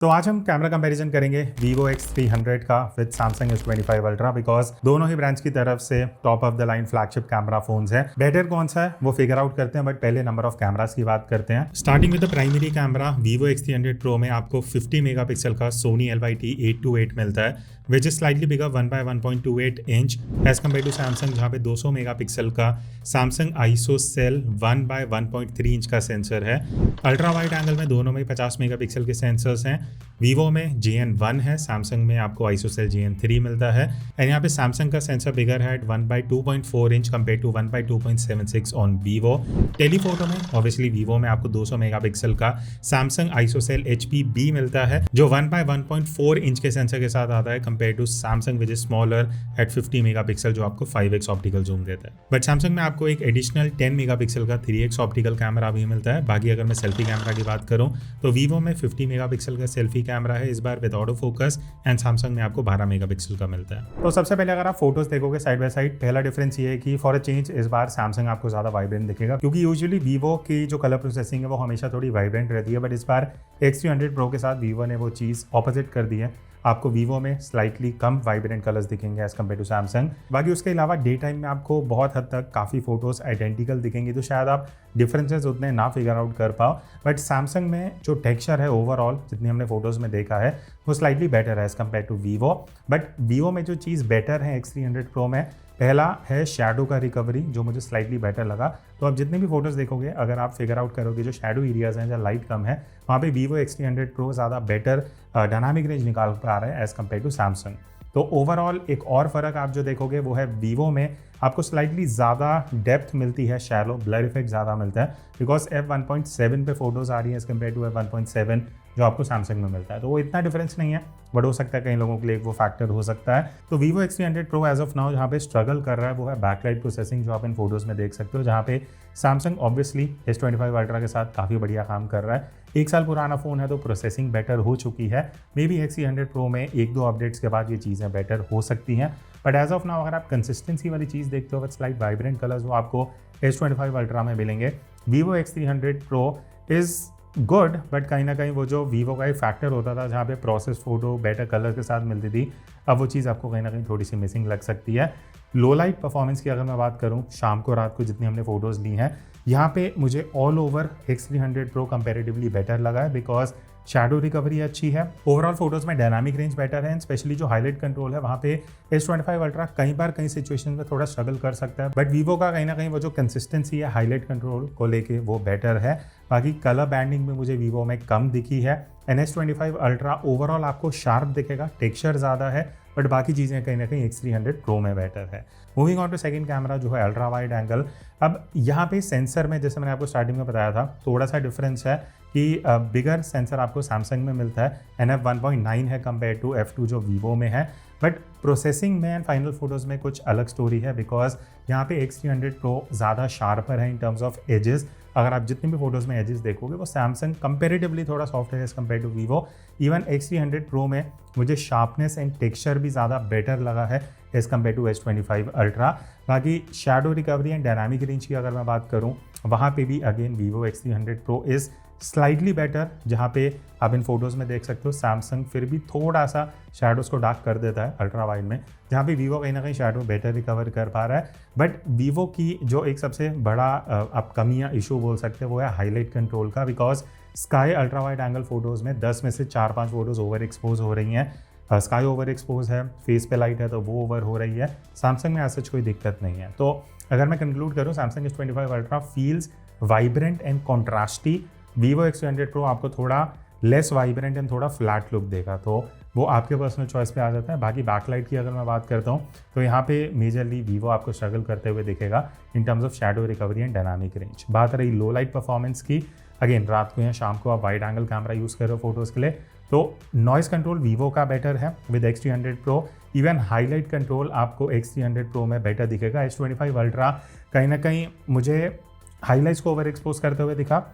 तो आज हम कैमरा कंपैरिजन करेंगे Vivo X300 का with Samsung S25 Ultra because दोनों ही ब्रांड्स की तरफ से top of the line flagship camera phones है। बेटर कौन सा है वो फिगर आउट करते हैं, बट पहले नंबर ऑफ कैमरास की बात करते हैं। Starting with the primary camera Vivo X300 Pro में आपको 50 मेगापिक्सल का Sony LYT 828 मिलता है which is slightly bigger 1/1.28 inch as compare to Samsung, जहाँ पे 200 मेगापिक्सल का Samsung ISOCELL 1/1.3 इंच का सेंसर है। अल्ट्रा वाइड एंगल में दोनों में 50 मेगापिक्सल के सेंसर्स हैं। Vivo में GN1 है, Samsung में आपको ISOCELL GN3 मिलता है। एंड यहाँ पे Samsung का सेंसर बिगर है 1/2.4 inch compare to 1/2.76 on Vivo। Telephoto में ऑब्वियसली Vivo में आपको 200 मेगापिक्सल का Samsung ISOCELL HP-B मिलता है जो 1/1.4 इंच के सेंसर के साथ आता है compare to Samsung which is smaller at 50 megapixel जो आपको 5x ऑप्टिकल जूम देता है। बट Samsung में आपको एक एडिशनल 10 मेगापिक्सल का 3x ऑप्टिकल कैमरा भी मिलता है। बाकी अगर मैं सेल्फी कैमरा की बात करूँ तो Vivo में 50 मेगापिक्सल का सेल्फी कैमरा है इस बार with auto focus, and Samsung में आपको 12 मेगापिक्सल का मिलता है। तो सबसे पहले अगर आप फोटोज देखोगे साइड बाय साइड, पहला डिफरेंस ये है कि फॉर अ चेंज इस बार Samsung आपको ज्यादा वाइब्रेंट दिखेगा, क्योंकि यूजुअली Vivo की जो कलर प्रोसेसिंग है वो हमेशा थोड़ी वाइब्रेंट रहती है, बट इस बार X300 Pro के साथ Vivo ने वो चीज़ ऑपोजिट कर दी है। आपको Vivo में स्लाइटली कम वाइब्रेंट कलर्स दिखेंगे एज कम्पेयर टू Samsung। बाकी उसके अलावा डे टाइम में आपको बहुत हद तक काफ़ी फोटोज आइडेंटिकल दिखेंगी, तो शायद आप डिफरेंसेस उतने ना फिगर आउट कर पाओ। बट Samsung में जो टेक्सचर है ओवरऑल जितनी हमने फोटोज में देखा है वो स्लाइटली बेटर है as compare to Vivo। But Vivo में जो चीज़ बेटर है X300 Pro में, पहला है शैडो का रिकवरी जो मुझे स्लाइटली बेटर लगा। तो आप जितने भी फोटोज देखोगे अगर आप फिगर आउट करोगे जो शैडो एरियाज हैं जहाँ लाइट कम है वहाँ पे Vivo X300 Pro ज़्यादा बेटर डायनामिक रेंज निकाल पा रहा है एज कम्पेयर टू Samsung। तो ओवरऑल एक और फ़र्क आप जो देखोगे वो है Vivo में आपको स्लाइटली ज़्यादा डेप्थ मिलती है, शैलो ब्लर इफेक्ट ज़्यादा मिलता है बिकॉज f1.7 पे फोटोज़ आ रही है एज कम्पेयर टू f1.7 जो आपको Samsung में मिलता है। तो वो इतना डिफरेंस नहीं है, बट हो सकता है कई लोगों के लिए वो फैक्टर हो सकता है। तो Vivo X300 Pro as of now जहाँ पे स्ट्रगल कर रहा है वो है बैकलाइट प्रोसेसिंग जो आप इन फोटोज़ में देख सकते हो, जहाँ पे Samsung ऑब्वियसली S25 Ultra के साथ काफ़ी बढ़िया काम कर रहा है। 1 साल पुराना फ़ोन है तो प्रोसेसिंग बेटर हो चुकी है। मे बी X300 Pro में 1-2 अपडेट्स के बाद ये चीज़ें बेटर हो सकती हैं, बट एज ऑफ नाउ अगर आप कंसिस्टेंसी वाली चीज़ देखते हो विद स्लाइट वाइब्रेंट कलर्स वो आपको S25 Ultra में मिलेंगे। Vivo X300 Pro is good, but कहीं ना कहीं वो जो Vivo का एक फैक्टर होता था जहाँ पे प्रोसेस फोटो बेटर कलर के साथ मिलती थी, अब वो चीज़ आपको कहीं ना कहीं थोड़ी सी मिसिंग लग सकती है। लो लाइट परफॉर्मेंस की अगर मैं बात करूँ शाम को रात को जितनी हमने फोटोज़ ली हैं यहाँ पे मुझे all over X300 Pro comparatively better लगा है बिकॉज शैडो रिकवरी अच्छी है। ओवरऑल फोटोज़ में डायनामिक रेंज बेटर है, एंड स्पेशली जो हाईलाइट कंट्रोल है वहाँ पे S25 Ultra कई बार कई सिचुएशन में थोड़ा स्ट्रगल कर सकता है, बट Vivo का कहीं ना कहीं वो जो कंसिस्टेंसी है हाईलाइट कंट्रोल को लेके वो बेटर है। बाकी कलर बैंडिंग में मुझे Vivo में कम दिखी है, एंड S25 Ultra ओवरऑल आपको शार्प दिखेगा, टेक्सचर ज़्यादा है, बट बाकी चीज़ें कहीं ना कहीं X300 Pro में बेटर है। Moving on to second camera जो है अल्ट्रा वाइड एंगल। अब यहाँ पे सेंसर में जैसे मैंने आपको स्टार्टिंग में बताया था थोड़ा सा डिफरेंस है कि बिगर सेंसर आपको Samsung में मिलता है, NF 1.9 है कम्पेयर टू F2 जो Vivo में है, बट प्रोसेसिंग में एंड फाइनल फोटोज़ में कुछ अलग स्टोरी है बिकॉज यहाँ पे X300 Pro ज़्यादा शार्पर है इन टर्म्स ऑफ एजेस। अगर आप जितनी भी फोटोज़ में एजेस देखोगे वो Samsung कंपेरेटिवली थोड़ा सॉफ्ट है as compare to Vivo। Even X300 Pro में मुझे शार्पनेस एंड टेक्सचर भी ज़्यादा बेटर लगा है as compare to S25 Ultra। बाकी shadow recovery and dynamic range की अगर मैं बात करूँ वहाँ पे भी again Vivo X300 Pro is slightly better, जहाँ पे आप इन फोटोज़ में देख सकते हो Samsung फिर भी थोड़ा सा शैडोज़ को डार्क कर देता है अल्ट्रा वाइड में, जहाँ पे Vivo कहीं ना कहीं शैडो बेटर रिकवर कर पा रहा है। बट Vivo की जो एक सबसे बड़ा आप कमी या इशू बोल सकते हैं वो है हाईलाइट कंट्रोल का, because sky ultra wide angle photos में 10 में से 4-5 फोटोज़ ओवर एक्सपोज हो रही हैं। स्काई ओवर एक्सपोज है, फेस पे लाइट है तो वो ओवर हो रही है। Samsung में ऐसा कोई दिक्कत नहीं है। तो अगर मैं कंक्लूड करूँ Samsung S25 Ultra feels vibrant and contrasty, Vivo X300 Pro आपको थोड़ा लेस वाइब्रेंट एंड थोड़ा फ्लैट लुक देगा, तो वो आपके पर्सनल चॉइस पे आ जाता है। बाकी बैकलाइट की अगर मैं बात करता हूँ तो यहाँ पे मेजरली Vivo आपको स्ट्रगल करते हुए दिखेगा इन terms of shadow recovery and dynamic range. बात रही लो लाइट परफॉर्मेंस की, अगेन रात को या शाम को आप वाइड एंगल कैमरा यूज़ कर रहे हो फोटोज़ के लिए तो नॉइस कंट्रोल Vivo का बेटर है with X300 Pro। Even highlight control आपको X300 Pro में बेटर दिखेगा। S25 Ultra कहीं ना कहीं मुझे हाईलाइट्स को ओवर एक्सपोज करते हुए दिखा।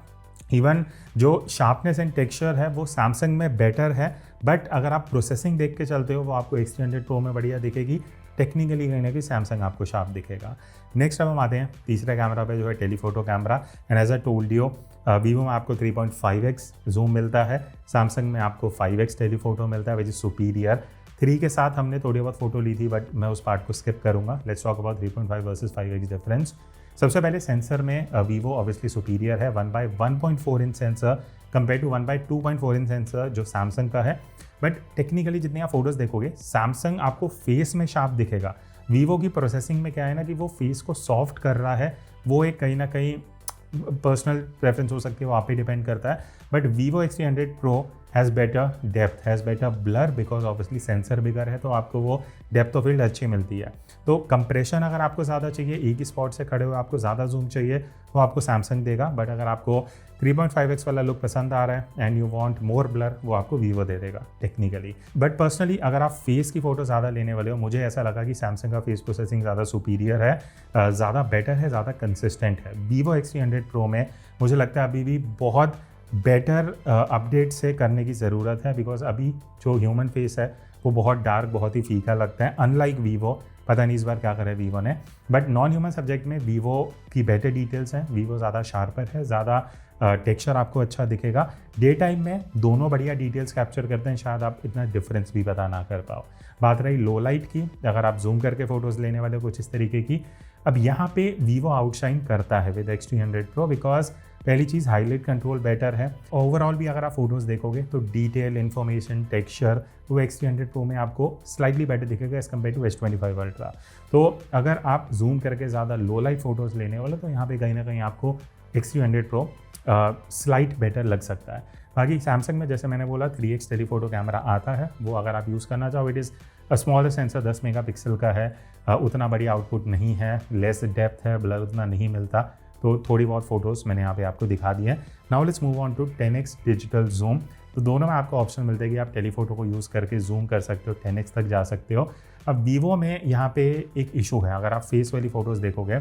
इवन जो शार्पनेस एंड टेक्सचर है वो Samsung में बेटर है, बट अगर आप प्रोसेसिंग देख के चलते हो वो आपको X300 Pro में बढ़िया दिखेगी। टेक्निकली कहीं ना कहीं Samsung आपको शार्प दिखेगा। नेक्स्ट अब हम आते हैं तीसरे कैमरा पे जो है telephoto camera, and as I told you Vivo में आपको 3.5x जूम मिलता है, सैमसंग में आपको 5x टेलीफोटो मिलता है विच इज़ सुपीरियर। 3 के साथ हमने थोड़ी बहुत फोटो ली थी बट मैं उस पार्ट को स्किप करूँगा। Let's talk about 3.5 versus 5x difference. सबसे पहले सेंसर में वीवो ऑब्वियसली सुपीरियर है, 1/1.4 inch sensor compare to 1/2.4 inch sensor जो सैमसंग का है। बट टेक्निकली जितनी आप फोटोज़ देखोगे सैमसंग आपको फेस में शार्प दिखेगा, वीवो की प्रोसेसिंग में क्या है ना कि वो फेस को सॉफ्ट कर रहा है, वो एक कहीं ना कहीं पर्सनल प्रेफरेंस हो सकती है, वो आप ही डिपेंड करता है। But Vivo X300 Pro has better depth, has better blur because obviously sensor bigger है तो आपको वो डेप्थ ऑफ फील्ड अच्छी मिलती है। तो कंप्रेशन अगर आपको ज़्यादा चाहिए, एक ही स्पॉट से खड़े हुए आपको ज़्यादा जूम चाहिए, वो आपको सैमसंग देगा। बट अगर आपको 3.5x वाला लुक पसंद आ रहा है and you want more blur, वो आपको वीवो दे देगा टेक्निकली। बट पर्सनली अगर आप फेस की फ़ोटो ज़्यादा लेने वाले हो, मुझे ऐसा लगा कि सैमसंग का फेस प्रोसेसिंग ज़्यादा सुपीरियर है, ज़्यादा बेटर है, ज़्यादा कंसिस्टेंट है। वीवो X300 Pro में मुझे लगता है अभी भी बहुत बेटर अपडेट से करने की ज़रूरत है बिकॉज अभी जो ह्यूमन फेस है वो बहुत डार्क, बहुत ही फीका लगता है, अनलाइक वीवो। पता नहीं इस बार क्या करे वीवो ने। बट नॉन ह्यूमन सब्जेक्ट में वीवो की बेटर डिटेल्स हैं, वीवो ज़्यादा शार्पर है, ज़्यादा टेक्सचर आपको अच्छा दिखेगा। डे टाइम में दोनों बढ़िया डिटेल्स कैप्चर करते हैं, शायद आप इतना डिफरेंस भी पता ना कर पाओ। बात रही लो लाइट की, अगर आप जूम करके फ़ोटोज़ लेने वाले हो कुछ इस तरीके की, अब यहाँ पे वीवो आउटशाइन करता है विद X300 Pro बिकॉज पहली चीज़ हाईलाइट कंट्रोल बेटर है। ओवरऑल भी अगर आप फोटोज़ देखोगे तो डिटेल, इन्फॉर्मेशन, टेक्सचर वो X300 Pro में आपको स्लाइटली बेटर दिखेगा as compare to S25 Ultra। तो अगर आप जूम करके ज़्यादा लो लाइट फोटोज़ लेने वाले तो यहाँ पे कहीं ना कहीं आपको X300 Pro स्लाइट बेटर लग सकता है। बाकी सैमसंग में जैसे मैंने बोला 3x टेलीफोटो कैमरा आता है, वो अगर आप यूज़ करना चाहो, it is a smaller sensor, 10 megapixel का है, उतना बड़ी आउटपुट नहीं है, लेस डेप्थ है, ब्लर उतना नहीं मिलता, तो थोड़ी बहुत फोटोज़ मैंने यहाँ पे आपको दिखा दी है। Now let's move on to 10x digital zoom. तो दोनों में आपको ऑप्शन मिलते हैं कि आप टेलीफोटो को यूज़ करके जूम कर सकते हो, 10x तक जा सकते हो। अब वीवो में यहाँ पे एक इशू है, अगर आप फेस वाली फ़ोटोज़ देखोगे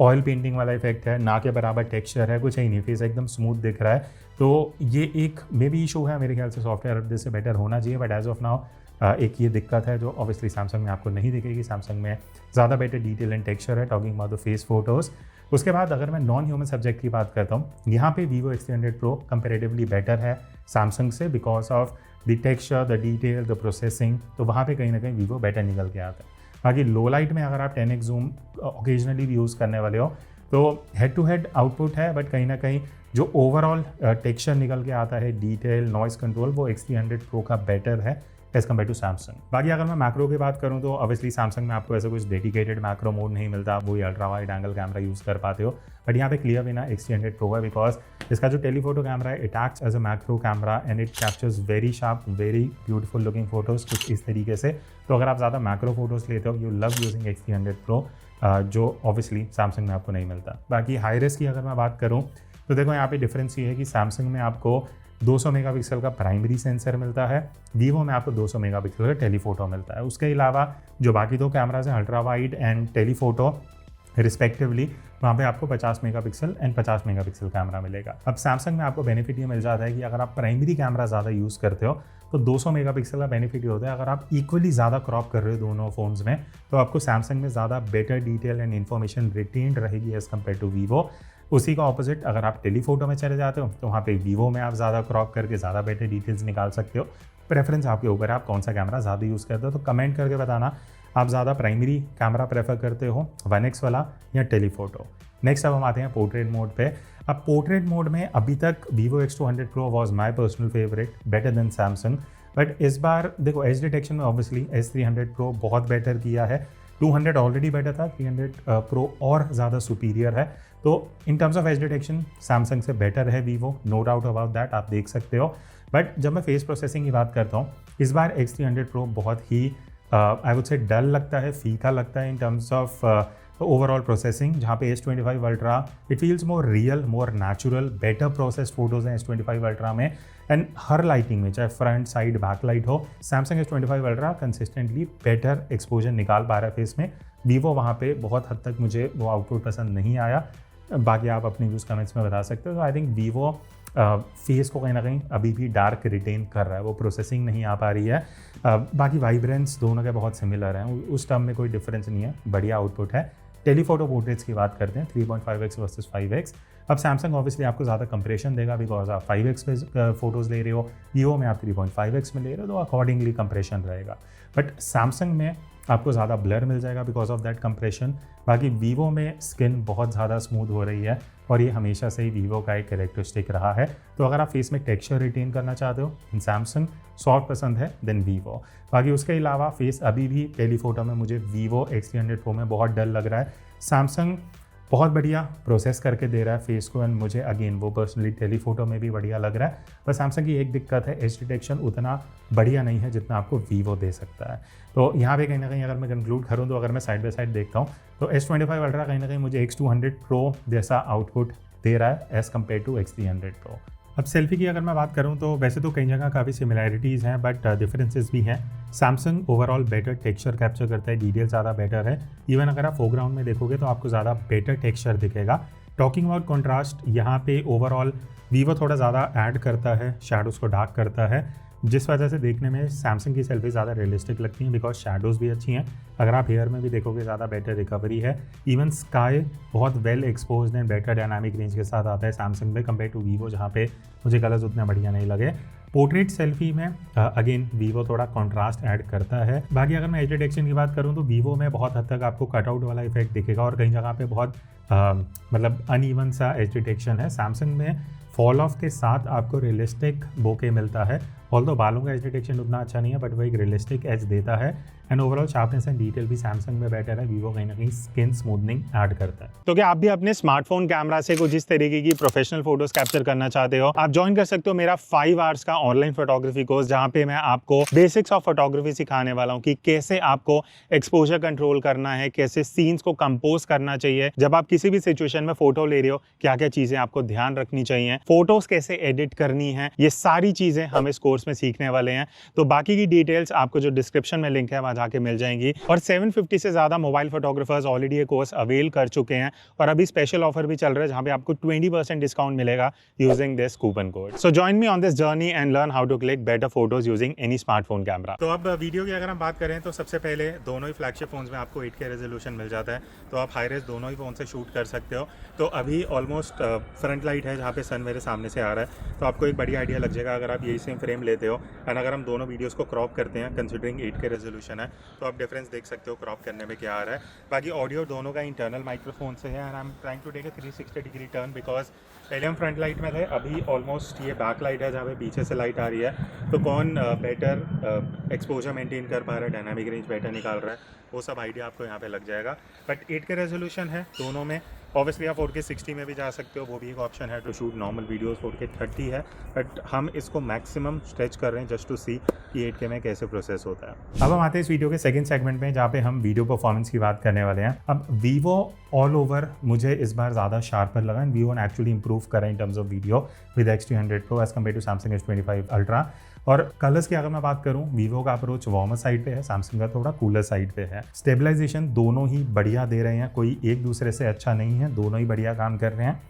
ऑयल पेंटिंग वाला इफेक्ट है, ना के बराबर टेक्सचर है, कुछ है ही नहीं, फेस एकदम स्मूथ दिख रहा है। तो ये एक मे बी इशू है, मेरे ख्याल से सॉफ्टवेयर अपडेट से बेटर होना चाहिए। बट एज ऑफ नाउ एक ये दिक्कत है जो ऑब्वियसली सैमसंग में आपको नहीं दिखेगी। सैमसंग में ज़्यादा बेटर डिटेल एंड टेक्सचर है, talking about the face photos. उसके बाद अगर मैं नॉन ह्यूमन सब्जेक्ट की बात करता हूँ, यहाँ पे Vivo X300 Pro comparatively better है सैमसंग से because of the texture, the detail, the processing. तो वहाँ पे कहीं ना कहीं वीवो बेटर निकल के आता है। बाकी लो लाइट में अगर आप 10x जूम ओकेजनली भी यूज़ करने वाले हो तो हेड टू हेड आउटपुट है, बट कहीं ना कहीं जो ओवरऑल टेक्सचर निकल के आता है, डिटेल, नॉइस कंट्रोल, वो X300 Pro का बेटर है एज़ कम्पेयर टू सैमसंग। बाकी अगर मैं मैक्रो की बात करूँ तो ऑब्वियसली सैमसंग में आपको ऐसा कुछ डेडिकेटेड मैक्रो मोड नहीं मिलता, आप वही ultra wide angle camera use कर पाते हो। बट यहाँ पे क्लियर विनर X300 Pro है बिकॉज इसका जो टेलीफोटो कैमरा है it acts as a macro camera and it captures very sharp, very beautiful looking photos, कुछ इस तरीके से। तो अगर आप ज़्यादा मैक्रो फोटोज़ लेते हो, you love using X300 Pro, जो ऑब्वियसली सैमसंग में आपको नहीं मिलता। बाकी हाई रेस की अगर मैं बात करूँ तो देखो यहाँ पे डिफरेंस ये है कि सैमसंग में आपको 200 मेगापिक्सल का प्राइमरी सेंसर मिलता है, वीवो में आपको 200 मेगापिक्सल का टेलीफोटो मिलता है। उसके अलावा जो बाकी दो कैमराज हैं ultra wide and telephoto respectively, वहाँ पे आपको 50 मेगापिक्सल एंड 50 मेगापिक्सल कैमरा मिलेगा। अब सैमसंग में आपको बेनिफिट ये मिल जाता है कि अगर आप प्राइमरी कैमरा ज़्यादा यूज़ करते हो तो 200 मेगापिक्सल का बेनिफिट ये होता है, अगर आप इक्वली ज़्यादा क्रॉप कर रहे हो दोनों फ़ोन्स में तो आपको सैमसंग में ज़्यादा better detail and information retained रहेगी एज़ कम्पेयर टू वीवो। उसी का ऑपोजिट अगर आप टेलीफोटो में चले जाते हो तो वहाँ पे वीवो में आप ज़्यादा क्रॉप करके ज़्यादा बेटर डिटेल्स निकाल सकते हो। प्रेफरेंस आपके ऊपर है, आप कौन सा कैमरा ज़्यादा यूज़ करते हो। तो कमेंट करके बताना आप ज़्यादा प्राइमरी कैमरा प्रेफर करते हो 1x वाला या टेलीफोटो। नेक्स्ट अब हम आते हैं पोर्ट्रेट मोड पे। अब पोर्ट्रेट मोड में अभी तक Vivo X200 Pro was my personal favourite, better than Samsung. But इस बार देखो एज डिटेक्शन में ऑब्वियसली S300 Pro बहुत बेटर किया है, 200 ऑलरेडी बेटर था, 300 Pro और ज़्यादा सुपीरियर है। तो in terms of edge detection Samsung से बेटर है Vivo, no doubt about that, आप देख सकते हो। बट जब मैं फेस प्रोसेसिंग की बात करता हूँ, इस बार X300 Pro बहुत ही आई वुड से डल लगता है, फीका लगता है इन टर्म्स ऑफ ओवरऑल प्रोसेसिंग, जहाँ पे S25 Ultra it feels more real, more natural, better processed photos हैं S25 Ultra में। एंड हर लाइटिंग में, चाहे फ्रंट, साइड, बैक लाइट हो, Samsung S25 Ultra consistently better exposure निकाल पा रहा है फेस में। वीवो वहाँ पे बहुत हद तक मुझे वो आउटपुट पसंद नहीं आया, बाकी आप अपनी व्यूज़ कमेंट्स में बता सकते हो। तो आई थिंक वीवो फेस को कहीं ना कहीं अभी भी डार्क रिटेन कर रहा है, वो प्रोसेसिंग नहीं आ पा रही है। बाकी वाइब्रेंस दोनों के बहुत सिमिलर हैं, उस टर्म में कोई डिफरेंस नहीं है, बढ़िया आउटपुट है। टेलीफोटो पोर्ट्रेट्स की बात करते हैं, 3.5x वर्सेस 5x। अब सैमसंग ऑब्वियसली आपको ज़्यादा कंप्रेशन देगा बिकॉज आप 5x पे फोटोज़ ले रहे हो, वीवो में आप 3.5x में ले रहे हो, तो अकॉर्डिंगली कंप्रेशन रहेगा। बट सैमसंग में आपको ज़्यादा ब्लर मिल जाएगा बिकॉज ऑफ दैट कंप्रेशन। बाकी वीवो में स्किन बहुत ज़्यादा स्मूथ हो रही है और ये हमेशा से ही वीवो का एक कैरेक्टरिस्टिक रहा है। तो अगर आप फेस में टेक्सचर रिटेन करना चाहते हो, सैमसंग सॉफ्ट पसंद है देन वीवो। बाकी उसके अलावा फेस अभी भी टेलीफोटो में मुझे वीवो X300 Pro में बहुत डल लग रहा है। सैमसंग बहुत बढ़िया प्रोसेस करके दे रहा है फेस को एंड मुझे अगेन वो पर्सनली टेलीफोटो में भी बढ़िया लग रहा है। बस सैमसंग की एक दिक्कत है, एज डिटेक्शन उतना बढ़िया नहीं है जितना आपको वीवो दे सकता है। तो यहाँ पे कहीं ना कहीं अगर मैं कंक्लूड करूँ तो अगर मैं साइड बाय साइड देखता हूँ तो S25 अल्ट्रा कहीं ना कहीं मुझे X200 Pro जैसा आउटपुट दे रहा है as compare to X300 Pro। अब सेल्फी की अगर मैं बात करूं तो वैसे तो कई जगह काफ़ी सिमिलैरिटीज़ हैं बट डिफरेंसेस भी हैं। Samsung overall better texture capture करता है, डिटेल ज़्यादा बेटर है। इवन अगर आप फोरग्राउंड में देखोगे तो आपको ज़्यादा बेटर टेक्सचर दिखेगा। टॉकिंग अबाउट कॉन्ट्रास्ट, यहाँ पे ओवरऑल वीवो थोड़ा ज़्यादा ऐड करता है, शैडोज़ को डार्क करता है, जिस वजह से देखने में सैमसंग की सेल्फी ज़्यादा रियलिस्टिक लगती हैं बिकॉज शैडोज़ भी अच्छी हैं। अगर आप हेयर में भी देखोगे ज़्यादा बेटर रिकवरी है। इवन स्काई बहुत well exposed and better dynamic range के साथ आता है सैमसंग में कंपेयर टू वीवो, जहाँ पे मुझे कलर्स उतने बढ़िया नहीं लगे। पोर्ट्रेट सेल्फी में अगेन वीवो थोड़ा कॉन्ट्रास्ट ऐड करता है। बाकी अगर मैं एज डिटेक्शन की बात करूँ तो वीवो में बहुत हद तक आपको कटआउट वाला इफेक्ट दिखेगा और कई जगह पे बहुत मतलब अनइवन सा एज डिटेक्शन है। सैमसंग में फॉल ऑफ के साथ आपको रियलिस्टिक बोके मिलता है, ऑल्दो बालों का एज डिटेक्शन उतना अच्छा नहीं है बट वो एक रियलिस्टिक एज देता है and overall sharpness and detail भी सैमसंग में बेटर है। वीवो कहीं ना कहीं स्किन स्मूथनिंग ऐड करता है। तो क्या आप भी अपने स्मार्टफोन कैमरा से कुछ इस तरीके की प्रोफेशनल फोटोज कैप्चर करना चाहते हो, आप ज्वाइन कर सकते हो मेरा 5 आवर्स का ऑनलाइन फोटोग्राफी कोर्स, जहां पे मैं आपको बेसिक्स ऑफ फोटोग्राफी सिखाने वाला हूं कि कैसे आपको एक्सपोजर कंट्रोल करना है, कैसे सीन्स को कंपोज करना चाहिए, जब आप किसी भी सिचुएशन में फोटो ले रहे हो क्या क्या चीजें आपको ध्यान रखनी चाहिए, फोटोज कैसे एडिट करनी है, ये सारी चीजें हम इस कोर्स में सीखने वाले हैं। तो बाकी की डिटेल्स आपको जो डिस्क्रिप्शन में लिंक है वहां जाके मिल जाएंगी। और 750 से ज्यादा मोबाइल फोटोग्राफर्स ऑलरेडी ये कोर्स अवेल कर चुके हैं और अभी स्पेशल ऑफर भी चल रहा है जहां पे आपको 20% डिस्काउंट मिलेगा using this coupon code. So join me on this journey and learn how to click better photos using any smartphone camera. तो अब वीडियो की अगर हम बात करें तो सबसे पहले दोनों ही फ्लैगशिप फोन्स में आपको 8K रेजोल्यूशन मिल जाता है, तो आप हाई रेज दोनों ही फोन से शूट कर सकते हो। तो अभी ऑलमोस्ट फ्रंट लाइट है जहाँ पे सन मेरे सामने से आ रहा है, तो आपको एक बढ़िया आइडिया लग जाएगा अगर आप यही सेम फ्रेम लेते हो एंड अगर हम दोनों वीडियोस को क्रॉप करते हैं कंसिडरिंग 8K रेजोल्यूशन है तो आप डिफरेंस देख सकते हो क्रॉप करने में क्या आ रहा है। बाकी ऑडियो दोनों का इंटरनल माइक्रोफोन से है and I am trying to take a 360 degree turn because पहले हम फ्रंट लाइट में थे, अभी ऑलमोस्ट ये बैक लाइट है जहाँ पे पीछे से लाइट आ रही है। तो कौन बेटर एक्सपोजर मेंटेन कर पा रहा है, डायनामिक रेंज बेटर निकाल रहा है, वो सब आइडिया आपको यहाँ पे लग जाएगा। बट 8K रेजोल्यूशन है दोनों में। ऑब्वियसली आप 4K 60 में भी जा सकते हो, वो भी एक ऑप्शन है to shoot normal videos. 4K 30 है बट हम इसको मैक्सिमम स्ट्रेच कर रहे हैं जस्ट टू सी कि 8K में कैसे प्रोसेस होता है। अब हम आते हैं इस वीडियो के सेकंड सेगमेंट में जहाँ पे हम वीडियो परफॉर्मेंस की बात करने वाले हैं। अब वीवो ऑल ओवर मुझे इस बार ज़्यादा शार्पर लगा एंड वीवो ने एक्चुअली इंप्रूव करा in terms of video with X300 Pro as compare to Samsung S25 ultra. और कलर्स की अगर मैं बात करूं, वीवो का अप्रोच वार्मर साइड पे है, सैमसंग का थोड़ा कूलर साइड पे है। स्टेबलाइजेशन दोनों ही बढ़िया दे रहे हैं, कोई एक दूसरे से अच्छा नहीं है, दोनों ही बढ़िया काम कर रहे हैं।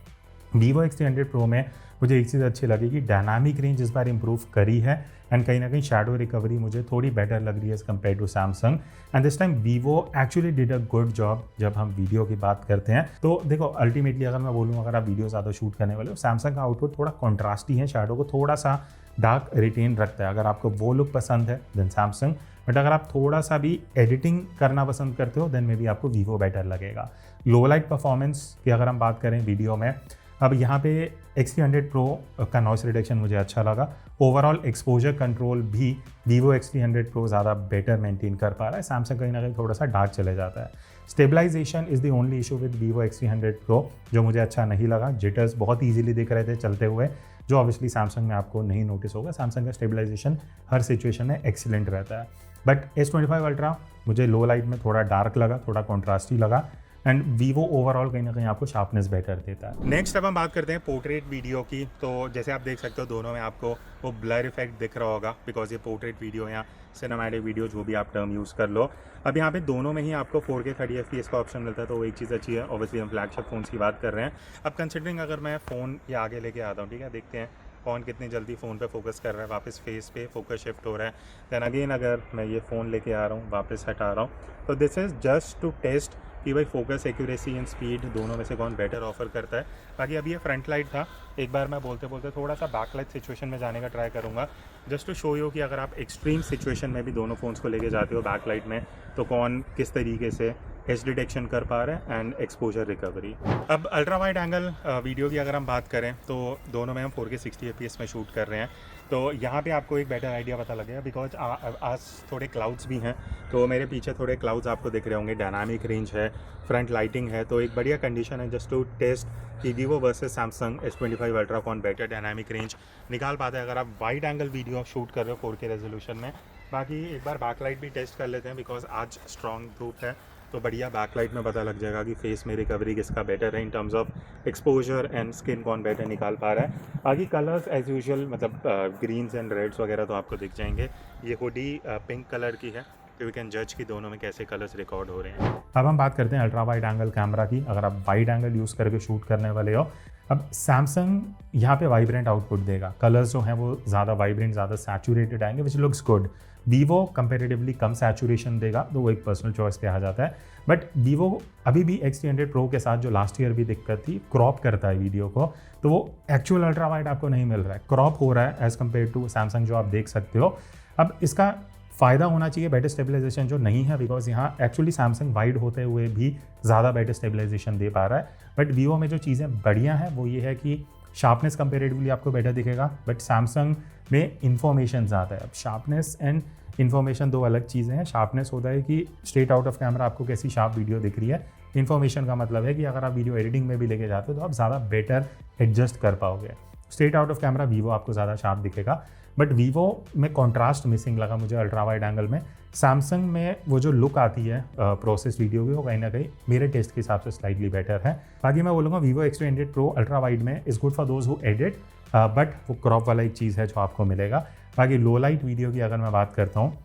वीवो X300 Pro में मुझे एक चीज़ अच्छी लगी कि डायनामिक रेंज इस बार इंप्रूव करी है एंड कहीं ना कहीं शैडो रिकवरी मुझे थोड़ी बेटर लग रही है as compare to Samsung. And this time Vivo actually did a good job जब हम वीडियो की बात करते हैं। तो देखो अल्टीमेटली अगर मैं बोलूँ अगर आप वीडियो ज़्यादा शूट करने वाले हो, सैमसंग का आउटपुट थोड़ा कॉन्ट्रास्टी है, शैडो को थोड़ा सा डार्क रिटेन रखता है। अगर आपको वो लुक पसंद है देन सैमसंग, बट अगर आप थोड़ा सा भी एडिटिंग करना पसंद करते हो देन मे बी आपको वीवो बेटर लगेगा। लो लाइट परफॉर्मेंस की अगर हम बात करें वीडियो में, अब यहाँ पे X300 Pro का नॉइस रिडक्शन मुझे अच्छा लगा। ओवरऑल एक्सपोजर कंट्रोल भी वीवो X300 Pro ज़्यादा बेटर मेंटेन कर पा रहा है, सैमसंग कहीं ना कहीं थोड़ा सा डार्क चले जाता है। Stabilisation is the only issue with Vivo X300 Pro जो मुझे अच्छा नहीं लगा। जिटर्स बहुत ईजिली दिख रहे थे चलते हुए, जो ऑब्वियसली सैमसंग में आपको नहीं नोटिस होगा। सैमसंग का स्टेबलाइजेशन हर सिचुएशन में एक्सीलेंट रहता है। बट S25 अल्ट्रा मुझे लो लाइट में थोड़ा डार्क लगा, थोड़ा कॉन्ट्रास्टी लगा एंड वीवो ओवरऑल कहीं ना कहीं आपको शार्पनेस बेटर देता है। नेक्स्ट अब हम बात करते हैं पोर्ट्रेट वीडियो की। तो जैसे आप देख सकते हो दोनों में आपको वो ब्लर इफेक्ट दिख रहा होगा बिकॉज ये पोर्ट्रेट वीडियो या सिनेमैटिक वीडियो जो भी आप टर्म यूज़ कर लो। अब यहाँ पे दोनों में ही आपको 4K 30 FPS का ऑप्शन मिलता है, तो वो एक चीज़ अच्छी है। ऑब्वियसली हम फ्लैगशिप फोन्स की बात कर रहे हैं। अब कंसिडरिंग अगर मैं फ़ोन ये आगे लेके आता हूँ, ठीक है, देखते हैं कौन कितनी जल्दी फ़ोन पे फोकस कर रहा है, वापस फेस पे फोकस शिफ्ट हो रहा है। दैन अगेन अगर मैं ये फ़ोन लेके आ रहा हूँ, वापस हटा रहा हूँ, तो this is just to test कि भाई फोकस, एक्यूरेसी एंड स्पीड दोनों में से कौन बेटर ऑफर करता है। बाकी अभी ये फ्रंट लाइट था, एक बार मैं बोलते बोलते थोड़ा सा बैक लाइट सिचुएशन में जाने का ट्राई करूँगा, जस्ट टू शो यू कि अगर आप एक्सट्रीम सिचुएशन में भी दोनों फ़ोन्स को लेके जाते हो बैक लाइट में तो कौन किस तरीके से एज डिटेक्शन कर पा रहे हैं एंड एक्सपोजर रिकवरी। अब अल्ट्रा वाइड एंगल वीडियो की अगर हम बात करें तो दोनों में हम 4K 60 FPS में शूट कर रहे हैं, तो यहाँ पे आपको एक बेटर आइडिया पता लगेगा बिकॉज आज थोड़े क्लाउड्स भी हैं, तो मेरे पीछे थोड़े क्लाउड्स आपको दिख रहे होंगे, डायनामिक रेंज है, फ्रंट लाइटिंग है, तो एक बढ़िया कंडीशन है जस्ट टू टेस्ट कि Vivo versus Samsung S25 ultra कौन बेटर डायनामिक रेंज निकाल पाता है अगर आप वाइड एंगल वीडियो शूट कर रहे हो 4K रेजोल्यूशन में। बाकी एक बार बैकलाइट भी टेस्ट कर लेते हैं बिकॉज आज स्ट्रॉन्ग धूप है, तो बढ़िया बैकलाइट में पता लग जाएगा कि फेस में रिकवरी किसका बेटर है इन terms of exposure and skin कौन बेटर निकाल पा रहा है। बाकी कलर्स एज यूजुअल मतलब ग्रीन्स एंड रेड्स वगैरह तो आपको दिख जाएंगे। ये हुडी पिंक कलर की है, तो वी कैन जज कि दोनों में कैसे कलर्स रिकॉर्ड हो रहे हैं। अब हम बात करते हैं अल्ट्रा वाइड एंगल कैमरा की। अगर आप वाइड एंगल यूज़ करके शूट करने वाले हो, अब सैमसंग यहाँ पे वाइब्रेंट आउटपुट देगा, कलर्स जो हैं वो ज़्यादा वाइब्रेंट, ज़्यादा सैचुरेटेड आएंगे which looks good. Vivo comparatively come saturation देगा, तो वो एक पर्सनल चॉइस पे आ जाता है। बट वीवो अभी भी X300 Pro के साथ जो लास्ट ईयर भी दिक्कत थी, क्रॉप करता है वीडियो को, तो वो एक्चुअल अल्ट्रा वाइड आपको नहीं मिल रहा है, क्रॉप हो रहा है एज़ कम्पेयर टू सैमसंग जो आप देख सकते हो। अब इसका फ़ायदा होना चाहिए बेटर स्टेबलाइजेशन, जो नहीं है बिकॉज यहाँ एक्चुअली सैमसंग वाइड होते हुए भी ज़्यादा बेटर स्टेबलाइजेशन दे पा रहा है। बट वीवो में जो चीज़ें बढ़िया हैं वो ये है कि शार्पनेस कंपेरेटिवली आपको बेटर दिखेगा, बट सैमसंग में इंफॉर्मेशन ज़्यादा है। अब शार्पनेस एंड इन्फॉर्मेशन दो अलग चीज़ें हैं। शार्पनेस होता है कि स्ट्रेट आउट ऑफ कैमरा आपको कैसी शार्प वीडियो दिख रही है, इन्फॉर्मेशन का मतलब है कि अगर आप वीडियो एडिटिंग में भी लेके जाते हो तो आप ज़्यादा बेटर एडजस्ट कर पाओगे। Straight out of camera Vivo आपको ज़्यादा शार्प दिखेगा, बट वीवो में कॉन्ट्रास्ट मिसिंग लगा मुझे अल्ट्रा वाइड एंगल में। सैमसंग में वो जो लुक आती है प्रोसेस वीडियो की, वो कहीं ना कहीं मेरे टेस्ट के हिसाब से स्लाइटली बेटर है। बाकी मैं बोलूँगा Vivo X300 Pro ultra wide में is good for those who edit, but वो क्रॉप वाला एक चीज़ है जो आपको मिलेगा। बाकी लो लाइट वीडियो की अगर मैं बात करता हूँ,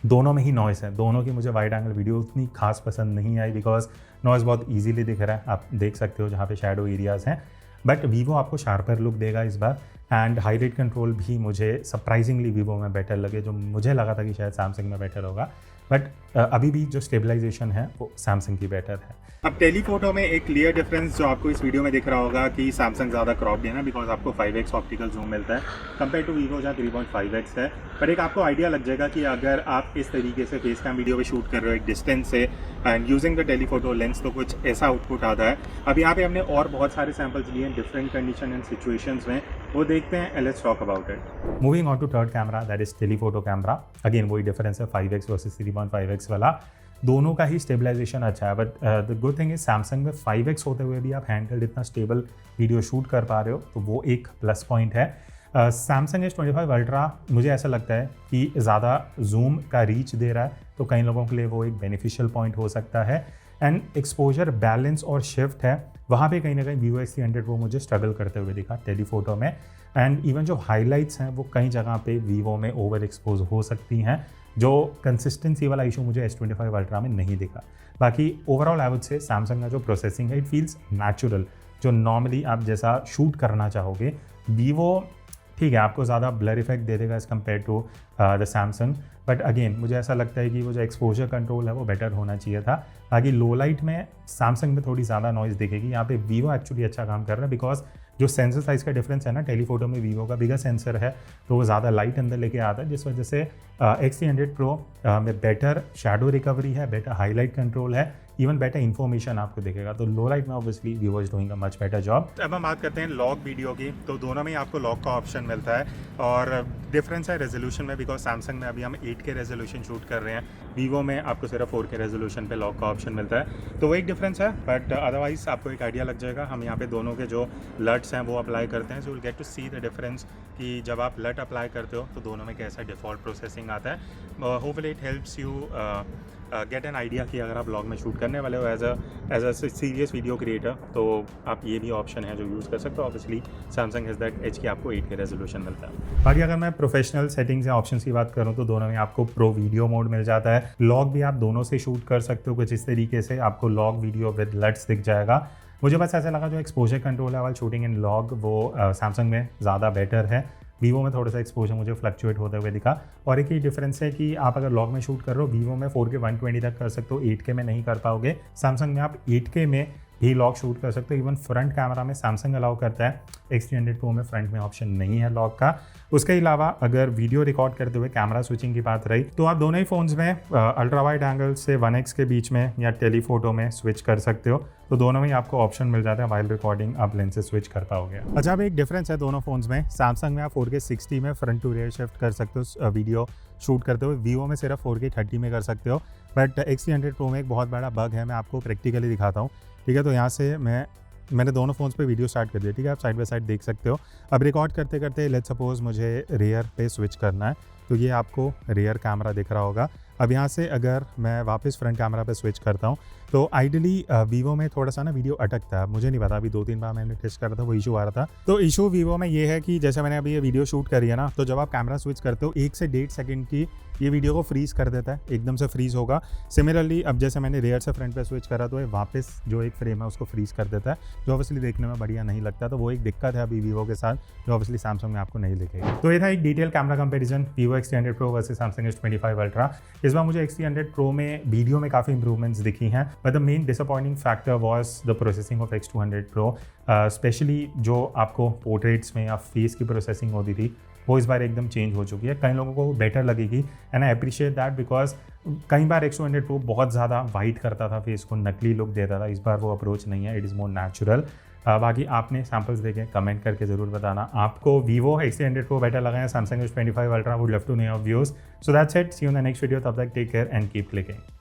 दोनों में ही नॉइस है, दोनों की मुझे वाइड एंगल वीडियो उतनी खास पसंद नहीं आई बिकॉज नॉइस बहुत इजीली दिख रहा है, आप देख सकते हो जहाँ पे शैडो एरियाज़ हैं। बट वीवो आपको शार्पर लुक देगा इस बार, एंड हाई रेट कंट्रोल भी मुझे सरप्राइजिंगली वीवो में बेटर लगे, जो मुझे लगा था कि शायद सैमसंग में बेटर होगा, बट अभी भी जो स्टेबलाइजेशन है वो सैमसंग की बेटर है। अब टेलीफोटो में एक क्लियर डिफरेंस जो आपको इस वीडियो में दिख रहा होगा कि सैमसंग ज़्यादा क्रॉप है ना, बिकॉज आपको 5x ऑप्टिकल जूम मिलता है कंपेयर टू वीवो जहाँ 3.5x है। पर एक आपको आइडिया लग जाएगा कि अगर आप इस तरीके से फेस कैम वीडियो पे शूट कर रहे हो एक डिस्टेंस से and using the telephoto lens, तो कुछ ऐसा आउटपुट आता है। अब यहाँ पे हमने और बहुत सारे सैम्पल्स लिए हैं डिफरेंट कंडीशन एंड सिचुएशंस में, वो देखते हैं and let's talk about it. Moving on to third camera, that is telephoto camera. Again वही डिफरेंस है 5x वर्सेस 3.5x वाला, दोनों का ही स्टेबलाइजेशन अच्छा है। But the good thing is Samsung में 5x होते हुए भी आप हैंडहेल्ड इतना स्टेबल वीडियो शूट कर पा रहे हो, तो वो एक प्लस पॉइंट है। सैमसंग S25 अल्ट्रा मुझे ऐसा लगता है कि ज़्यादा जूम का रीच दे रहा है, तो कई लोगों के लिए वो एक बेनिफिशियल पॉइंट हो सकता है। एंड एक्सपोजर बैलेंस और शिफ्ट है, वहाँ पे कहीं ना कहीं वीवो X300 वो मुझे स्ट्रगल करते हुए दिखा टेलीफोटो में। एंड इवन जो हाइलाइट्स हैं वो कई जगह पे वीवो में ओवर एक्सपोज हो सकती हैं, जो कंसिस्टेंसी वाला इशू मुझे S25 अल्ट्रा में नहीं दिखा। बाकी overall I would say Samsung का जो प्रोसेसिंग है इट फील्स नेचुरल, जो नॉर्मली आप जैसा शूट करना चाहोगे। वीवो ठीक है आपको ज़्यादा ब्लर इफेक्ट दे देगा as compare to the Samsung, but again मुझे ऐसा लगता है कि वो जो एक्सपोजर कंट्रोल है वो बेटर होना चाहिए था। बाकी लो लाइट में सैमसंग में थोड़ी ज़्यादा नॉइज़ दिखेगी, यहाँ पे वीवो एक्चुअली अच्छा काम कर रहा है बिकॉज जो सेंसर साइज़ का डिफरेंस है ना, टेलीफोटो में वीवो का बिगर सेंसर है तो वो ज़्यादा लाइट अंदर लेके आता है, जिस वजह से X300 Pro में बेटर शैडो रिकवरी है, बेटर हाईलाइट कंट्रोल है, इवन बेटर इन्फॉर्मेशन आपको दिखेगा। तो लो लाइट में obviously Vivo is doing a much better job. अब हम बात करते हैं लॉग वीडियो की, तो दोनों में ही आपको लॉग का ऑप्शन मिलता है और डिफरेंस है रेजोल्यूशन में, बिकॉज सैमसंग में अभी हम 8K रेजोल्यूशन शूट कर रहे हैं, वीवो में आपको सिर्फ 4K रेजोल्यूशन पे लॉग का ऑप्शन मिलता है, तो वो एक डिफरेंस है। बट अदरवाइज आपको एक आइडिया लग जाएगा। हम यहाँ पे दोनों के जो लट्स हैं वो अप्लाई करते हैं, so will get to see the difference कि जब आप लट अप्लाई करते हो तो दोनों में कैसा डिफ़ॉल्ट प्रोसेसिंग आता है। Hopefully it helps you get an idea कि अगर आप ब्लॉग में शूट करने वाले हो as a serious video creator, तो आप ये भी ऑप्शन है जो यूज़ कर सकते हो। Obviously Samsung has that edge कि आपको 8K रेजोल्यूशन मिलता है। बाकी अगर मैं प्रोफेशनल सेटिंग्स या ऑप्शंस की बात करूँ तो दोनों में आपको प्रो वीडियो मोड मिल जाता है। लॉग भी आप दोनों से शूट कर सकते हो, कुछ इस तरीके से आपको लॉग वीडियो विद लट्स दिख जाएगा। मुझे बस ऐसा लगा जो एक्सपोजर कंट्रोल है वाल शूटिंग इन लॉग वो सैमसंग में ज़्यादा बेटर है। वीवो में थोड़ा सा एक्सपोजर मुझे फ्लक्चुएट होते हुए दिखा। और एक ही डिफरेंस है कि आप अगर लॉग में शूट कर रहे हो, वीवो में 4K 120 तक कर सकते हो, 8K में नहीं कर पाओगे। सैमसंग में आप 8K में भी लॉग शूट कर सकते हो। इवन फ्रंट कैमरा में सैमसंग अलाउ करता है, X300 Pro में फ्रंट में ऑप्शन नहीं है लॉग का। उसके अलावा अगर वीडियो रिकॉर्ड करते हुए कैमरा स्विचिंग की बात रही तो आप दोनों ही फ़ोन्स में अल्ट्रा वाइड एंगल से 1x के बीच में या टेलीफोटो में स्विच कर सकते हो। तो दोनों में आपको ऑप्शन मिल जाता है, वाइल रिकॉर्डिंग आप लेंस से स्विच कर पाओगे। अच्छा, अब एक डिफरेंस है दोनों फ़ोन्स में। सैमसंग में आप 4K 60 में फ्रंट टू रियर शिफ्ट कर सकते हो वीडियो शूट करते हुए, वीवो में सिर्फ 4K 30 में कर सकते हो। बट X300 Pro में एक बहुत बड़ा बग है, मैं आपको प्रैक्टिकली दिखाता हूँ। ठीक है, तो यहाँ से मैंने दोनों फ़ोन्स पे वीडियो स्टार्ट कर दिया। ठीक है, आप साइड बाय साइड देख सकते हो। अब रिकॉर्ड करते करते लेट्स सपोज मुझे रियर पे स्विच करना है, तो ये आपको रियर कैमरा दिख रहा होगा। अब यहाँ से अगर मैं वापस फ्रंट कैमरा पे स्विच करता हूँ तो आइडियली वीवो में थोड़ा सा ना वीडियो अटकता है। मुझे नहीं पता, अभी 2-3 बार मैंने टेस्ट करा था, वो इशू आ रहा था। तो इशू वीवो में ये है कि जैसे मैंने अभी ये वीडियो शूट करी है ना, तो जब आप कैमरा स्विच करते हो 1 से 1.5 सेकंड की ये वीडियो को फ्रीज कर देता है, एकदम से फ्रीज होगा। सिमिलरली अब जैसे मैंने रियर से फ्रंट पे स्विच करा तो ये वापस जो एक फ्रेम है उसको फ्रीज कर देता है, जो ऑब्वियसली देखने में बढ़िया नहीं लगता। तो वो एक दिक्कत है अभी वीवो के साथ, जो ऑब्वियसली सैमसंग में आपको नहीं दिखेगी। तो ये था एक detail camera comparison Vivo X300 Pro versus Samsung S25 ultra. इस बार मुझे X300 Pro में वीडियो में काफ़ी इंप्रूवमेंट्स दिखी हैं, but the main disappointing factor was the processing of X200 Pro। Specially जो आपको पोर्ट्रेट्स में या फेस की प्रोसेसिंग होती थी वो इस बार एकदम चेंज हो चुकी है। कई लोगों को बेटर लगेगी and I appreciate that, because कई बार X200 Pro बहुत ज़्यादा वाइट करता था फेस को, नकली लुक देता था। इस बार वो अप्रोच नहीं है, इट इज़ मोर नेचुरल। बाकी आपने सैम्पल्स देखे, कमेंट करके ज़रूर बताना आपको वीवो X300 Pro बेटर लगा है, Samsung S25 ultra. Would love to know your views. So that's it, see you in the next video. तब तक take care and keep clicking.